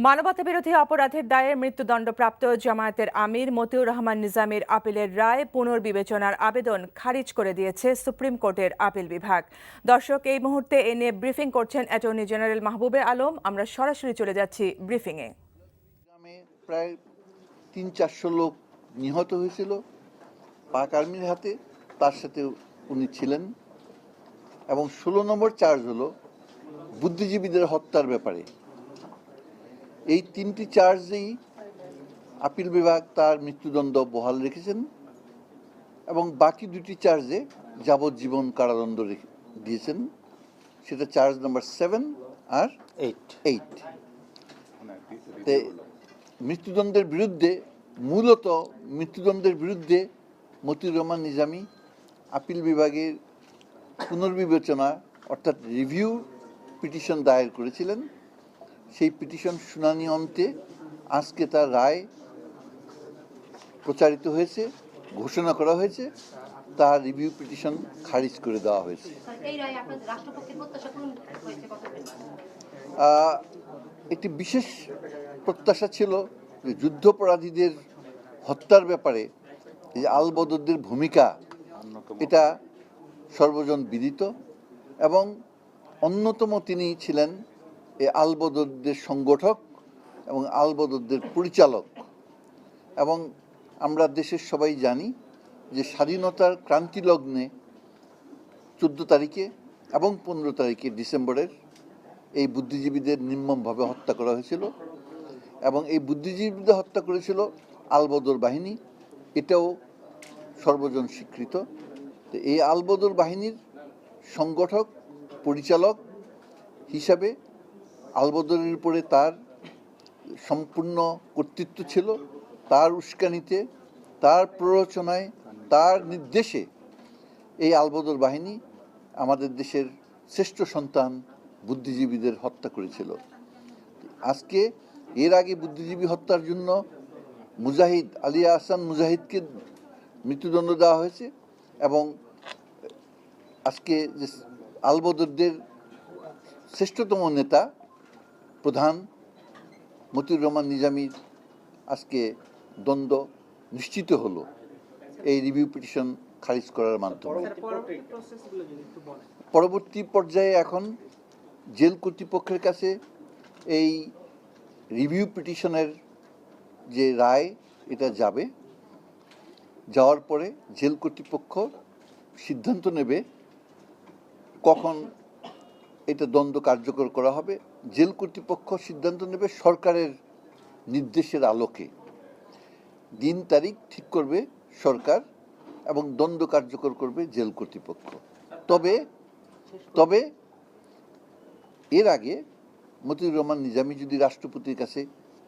মানবতাবিরোধী অপরাধের দায়ে মৃত্যুদণ্ডপ্রাপ্ত জামায়াতের আমির মতিউর রহমান নিজামীর আপিলের রায় পুনর্বিবেচনার আবেদন খারিজ করে দিয়েছে সুপ্রিম কোর্টের আপিল বিভাগ। দর্শক, এই মুহূর্তে এ নিয়ে ব্রিফিং করছেন অ্যাটর্নি জেনারেল মাহবুবে আলম। আমরা সরাসরি চলে যাচ্ছি ব্রিফিংয়ে। প্রায় ৩00-৪০০ লোক নিহত হয়েছিল পাক আর্মির হাতে, তার সাথে উনি ছিলেন। এবং ১৬ নম্বর চার্জ হলো বুদ্ধিজীবীদের হত্যার ব্যাপারে। এই ৩টি চার্জেই আপিল বিভাগ তার মৃত্যুদণ্ড বহাল রেখেছেন এবং বাকি 2টি চার্জে যাবজ্জীবন কারাদণ্ড দিয়েছেন। সেটা চার্জ নাম্বার 7 আর 8। মৃত্যুদণ্ডের বিরুদ্ধে মতিউর রহমান নিজামী আপিল বিভাগের পুনর্বিবেচনা অর্থাৎ রিভিউ পিটিশন দায়ের করেছিলেন। সেই পিটিশন শুনানি অন্তে আজকে তার রায় প্রচারিত হয়েছে, ঘোষণা করা হয়েছে, তার রিভিউ পিটিশন খারিজ করে দেওয়া হয়েছে। একটি বিশেষ প্রত্যাশা ছিল যে যুদ্ধাপরাধীদের হত্যার ব্যাপারে এই আলবদরদের ভূমিকা এটা সর্বজন বিদিত এবং অন্যতম তিনি ছিলেন এই আলবদরদের সংগঠক এবং আলবদরদের পরিচালক। এবং আমরা দেশের সবাই জানি যে স্বাধীনতার ক্রান্তি লগ্নে 14 তারিখে এবং 15 তারিখে ডিসেম্বরের এই বুদ্ধিজীবীদের নির্মমভাবে হত্যা করা হয়েছিল এবং এই বুদ্ধিজীবীদের হত্যা করেছিল আলবদর বাহিনী, এটাও সর্বজন স্বীকৃত। তো এই আলবদর বাহিনীর সংগঠক পরিচালক হিসাবে আলবদরের উপরে তার সম্পূর্ণ কর্তৃত্ব ছিল। তার উস্কানিতে, তার প্ররোচনায়, তার নির্দেশে এই আলবদর বাহিনী আমাদের দেশের শ্রেষ্ঠ সন্তান বুদ্ধিজীবীদের হত্যা করেছিল। আজকে এর আগে বুদ্ধিজীবী হত্যার জন্য মুজাহিদ আলী আহসান মুজাহিদকে মৃত্যুদণ্ড দেওয়া হয়েছে এবং আজকে যে আলবদরদের শ্রেষ্ঠতম নেতা প্রধান মতিউর রহমান নিজামীর আজকে দ্বন্দ্ব নিশ্চিত হলো এই রিভিউ পিটিশন খারিজ করার মাধ্যমে। পরবর্তী পর্যায়ে এখন জেল কর্তৃপক্ষের কাছে এই রিভিউ পিটিশনের যে রায় এটা যাবে, যাওয়ার পরে জেল কর্তৃপক্ষ সিদ্ধান্ত নেবে কখন এটা দ্বন্দ্ব কার্যকর করা হবে। জেল কর্তৃপক্ষ সিদ্ধান্ত নেবে সরকারের নির্দেশের আলোকে, দিন তারিখ ঠিক করবে সরকার এবং দ্বন্দ্ব কার্যকর করবে জেল কর্তৃপক্ষ। তবে এর আগে মতিউর রহমান নিজামী যদি রাষ্ট্রপতির কাছে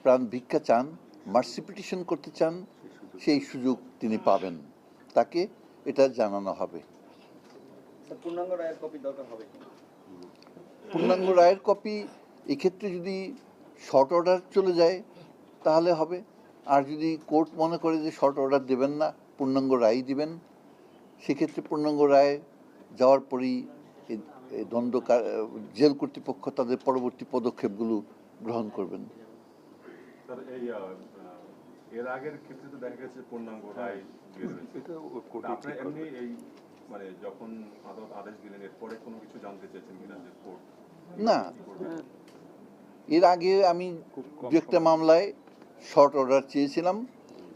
প্রাণ ভিক্ষা চান, মার্সি পিটিশন করতে চান, সেই সুযোগ তিনি পাবেন, তাকে এটা জানানো হবে। পূর্ণাঙ্গ রায়ের কপি এক্ষেত্রে যদি শর্ট অর্ডার চলে যায় তাহলে হবে, আর যদি কোর্ট মনে করে যে শর্ট অর্ডার দেবেন না, পূর্ণাঙ্গ রায় দিবেন, সেক্ষেত্রে পূর্ণাঙ্গ রায় যাওয়ার পরই দ্বন্দ্ব জেল কর্তৃপক্ষ তাদের পরবর্তী পদক্ষেপগুলো গ্রহণ করবেন। এর আগের ক্ষেত্রে তো দেখা গেছে পূর্ণাঙ্গ রায় এমনি এই মানে যখন আদালত আদেশ দিলেন এরপরে কোনো কিছু জানতে চেয়েছেন কিনা যে কোর্ট? না, এর আগে আমি দু একটা মামলায় শর্ট অর্ডার চেয়েছিলাম,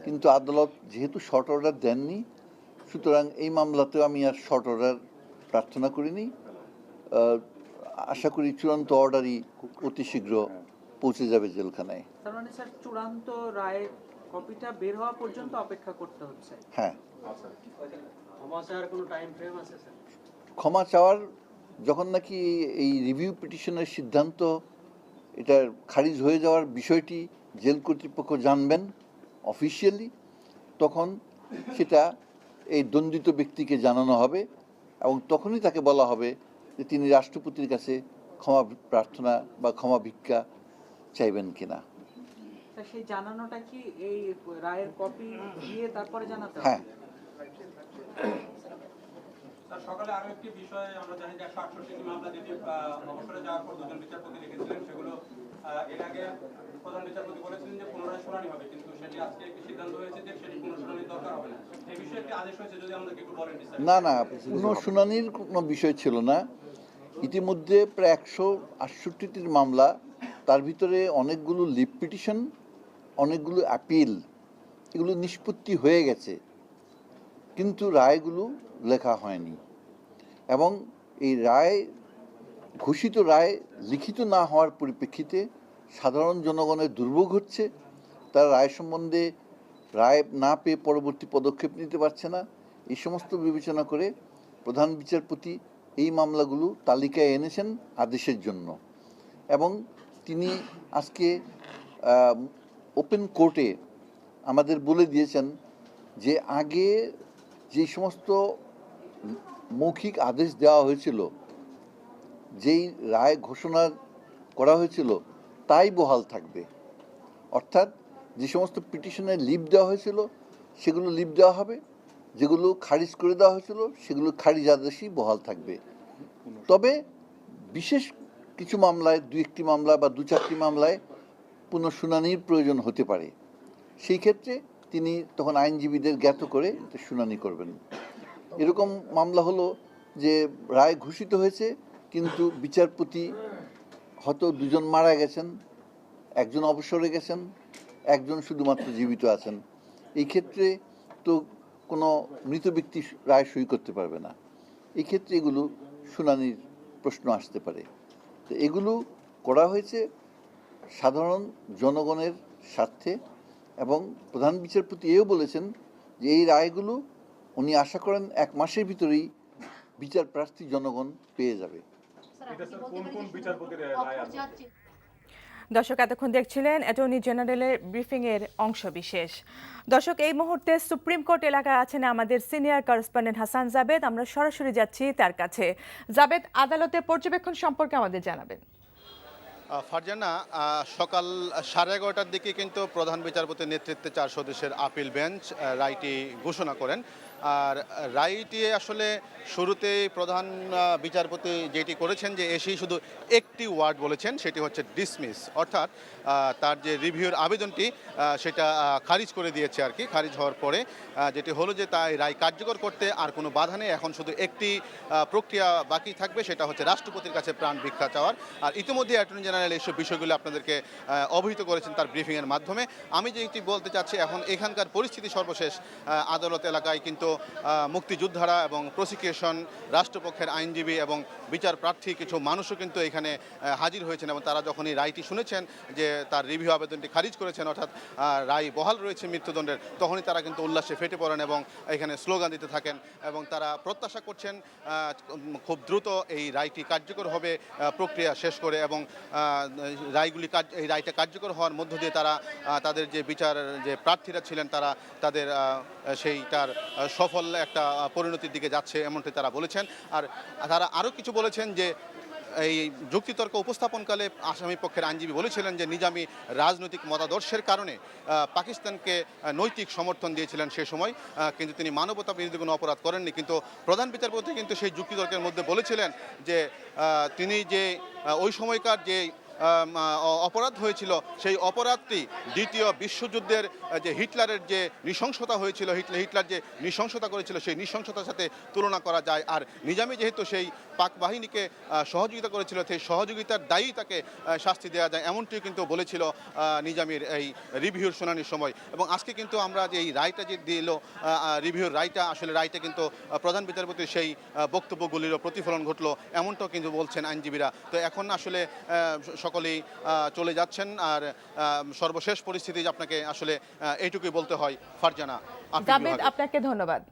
কিন্তু আদালত যেহেতু শর্ট অর্ডার দেননি, সুতরাং এই মামলাতেও আমি আর শর্ট অর্ডার প্রার্থনা করিনি। আশা করি চূড়ান্ত অর্ডারই অতি শীঘ্র পৌঁছে যাবে জেলখানায়। তার মানে স্যার চূড়ান্ত রায়ের কপিটা বের হওয়া পর্যন্ত অপেক্ষা করতে হচ্ছে? হ্যাঁ। ক্ষমা চাওয়ার কোনো টাইম ফ্রেম আছে স্যার? ক্ষমা চাওয়ার যখন নাকি এই রিভিউ পিটিশনের সিদ্ধান্ত এটা খারিজ হয়ে যাওয়ার বিষয়টি জেল কর্তৃপক্ষ জানবেন অফিসিয়ালি, তখন সেটা এই দণ্ডিত ব্যক্তিকে জানানো হবে এবং তখনই তাকে বলা হবে যে তিনি রাষ্ট্রপতির কাছে ক্ষমা প্রার্থনা বা ক্ষমা ভিক্ষা চাইবেন কিনা। সেই জানানোটা কি এই রায়ের কপি দিয়ে তারপরে জানাতে হবে? হ্যাঁ। সকালে আরো একটি বিষয় আমরা জানি যে 168টি মামলা যেটি অবসরে যাওয়ার পর দুজন বিচারপতি রেখেছিলেন, সেগুলো এর আগে প্রধান বিচারপতি বলেছিলেন যে পুনরায় শুনানি হবে, কিন্তু সেটি আজকে একটি সিদ্ধান্ত হয়েছে যে সেটি পুনঃশুনানির দরকার হবে না। এই বিষয়ে একটি আদেশ হয়েছে, যদি আমাদেরকে একটু বলেন। না না, কোনো শুনানির কোনো বিষয় ছিল না। ইতিমধ্যে প্রায় 168টির মামলা, তার ভিতরে অনেকগুলো লিভ পিটিশন, অনেকগুলো অ্যাপিল, এগুলো নিষ্পত্তি হয়ে গেছে, কিন্তু রায়গুলো লেখা হয়নি। এবং এই রায়, ঘোষিত রায় লিখিত না হওয়ার পরিপ্রেক্ষিতে সাধারণ জনগণের দুর্ভোগ হচ্ছে। তারা রায় সম্বন্ধে রায় না পেয়ে পরবর্তী পদক্ষেপ নিতে পারছে না। এই সমস্ত বিবেচনা করে প্রধান বিচারপতি এই মামলাগুলো তালিকায় এনেছেন আদেশের জন্য, এবং তিনি আজকে ওপেন কোর্টে আমাদের বলে দিয়েছেন যে আগে যে সমস্ত মৌখিক আদেশ দেওয়া হয়েছিল, যেই রায় ঘোষণা করা হয়েছিল তাই বহাল থাকবে। অর্থাৎ যে সমস্ত পিটিশনে লিভ দেওয়া হয়েছিল সেগুলো লিভ দেওয়া হবে, যেগুলো খারিজ করে দেওয়া হয়েছিল সেগুলো খারিজ আদেশই বহাল থাকবে। তবে বিশেষ কিছু মামলায়, 2-1টি মামলা বা 2-4টি মামলায় পুনঃশুনানির প্রয়োজন হতে পারে। সেই ক্ষেত্রে তিনি তখন আইনজীবীদের জ্ঞাত করে শুনানি করবেন। এরকম মামলা হলো যে রায় ঘোষিত হয়েছে, কিন্তু বিচারপতি হয়তো 2জন মারা গেছেন, 1জন অবসরে গেছেন, 1জন শুধুমাত্র জীবিত আছেন। এই ক্ষেত্রে তো কোনো মৃত ব্যক্তি রায় সই করতে পারবে না। এই ক্ষেত্রে এগুলো শুনানির প্রশ্ন আসতে পারে। তো এগুলো করা হয়েছে সাধারণ জনগণের স্বার্থে, এবং প্রধান বিচারপতি এও বলেছেন যে এই রায়গুলো উনি আশা করেন 1 মাসের ভিতরেই বিচার প্রার্থী জনগণ পেয়ে যাবে। এটা স্যার কোন কোন বিচারপতির রায় আছে? দর্শক, এতক্ষণ দেখছিলেন অ্যাটর্নি জেনারেলের ব্রিফিংয়ের অংশবিশেষ। দর্শক, এই মুহূর্তে সুপ্রিম কোর্ট এলাকায় আছেন আমাদের সিনিয়র করেসপন্ডেন্ট হাসান জাবেদ। আমরা সরাসরি যাচ্ছি তার কাছে। জাবেদ, আদালতের পর্যবেক্ষণ সম্পর্কে আমাদের জানাবেন। ফারজানা, সকাল 11:30টার দিকে কিন্তু প্রধান বিচারপতির নেতৃত্বে 4 সদস্যের আপিল বেঞ্চ রায়টি ঘোষণা করেন। আর রায়টি আসলে শুরুতেই প্রধান বিচারপতি যেটি করেছেন যে এসেই শুধু একটি ওয়ার্ড বলেছেন, সেটি হচ্ছে ডিসমিস, অর্থাৎ তার যে রিভিউর আবেদনটি সেটা খারিজ করে দিয়েছে আর কি। খারিজ হওয়ার পরে যেটি হলো যে তাই রায় কার্যকর করতে আর কোনো বাধা নেই। এখন শুধু একটি প্রক্রিয়া বাকি থাকবে, সেটা হচ্ছে রাষ্ট্রপতির কাছে প্রাণ ভিক্ষা চাওয়ার। আর ইতিমধ্যে অ্যাটর্নি জেনারেল এইসব বিষয়গুলো আপনাদেরকে অবহিত করেছেন তার ব্রিফিংয়ের মাধ্যমে। আমি যেটি বলতে চাচ্ছি, এখন এখানকার পরিস্থিতি সর্বশেষ আদালত এলাকায় কিন্তু মুক্তিযোদ্ধারা এবং প্রসিকিউশন, রাষ্ট্রপক্ষের আইনজীবী এবং বিচার প্রার্থী কিছু মানুষও কিন্তু এখানে হাজির হয়েছেন, এবং তারা যখন এই রায়টি শুনেছেন যে তার রিভিউ আবেদনটি খারিজ করেছেন, অর্থাৎ রায় বহাল রয়েছে মৃত্যুদণ্ডের, তখনই তারা কিন্তু উল্লাসে ফেটে পড়েন এবং এখানে স্লোগান দিতে থাকেন, এবং তারা প্রত্যাশা করছেন খুব দ্রুত এই রায়টি কার্যকর হবে প্রক্রিয়া শেষ করে, এবং এই রায়টা কার্যকর হওয়ার মধ্য দিয়ে তারা তাদের যে বিচার যে প্রার্থীরা ছিলেন তারা তাদের সেইটার সফল একটা পরিণতির দিকে যাচ্ছে, এমনটি তারা বলেছেন। আর তারা আরও কিছু বলেছেন যে এই যুক্তিতর্ক উপস্থাপনকালে আসামি পক্ষের আইনজীবী বলেছিলেন যে নিজামী রাজনৈতিক মতাদর্শের কারণে পাকিস্তানকে নৈতিক সমর্থন দিয়েছিলেন সে সময়, কিন্তু তিনি মানবতা বিরোধী কোনো অপরাধ করেননি। কিন্তু প্রধান বিচারপতি কিন্তু সেই যুক্তিতর্কের মধ্যে বলেছিলেন যে তিনি যে ওই সময়কার যে অপরাধ হয়েছিল সেই অপরাধটি দ্বিতীয় বিশ্বযুদ্ধের যে হিটলারের যে নৃশংসতা হয়েছিল, হিটলার যে নৃশংসতা করেছিল সেই নৃশংসতার সাথে তুলনা করা যায়। আর নিজামী যেহেতু সেই পাক বাহিনীকে সহযোগিতা করেছিল, সেই সহযোগিতার দায়ী তাকে শাস্তি দেওয়া যায়, এমনটিও কিন্তু বলেছিল নিজামীর এই রিভিউর শুনানির সময়। এবং আজকে কিন্তু আমরা যে এই রায়টা যে দিল রিভিউর রায়টা, আসলে রায়টা কিন্তু প্রধান বিচারপতির সেই বক্তব্যগুলিরও প্রতিফলন ঘটলো, এমনটাও কিন্তু বলছেন আইনজীবীরা। তো এখন আসলে সকলেই চলে যাচ্ছেন। আর সর্বশেষ পরিস্থিতি আপনাকে আসলে এইটুকুই বলতে হয় ফারজানা। জাবেদ, আপনাকে ধন্যবাদ।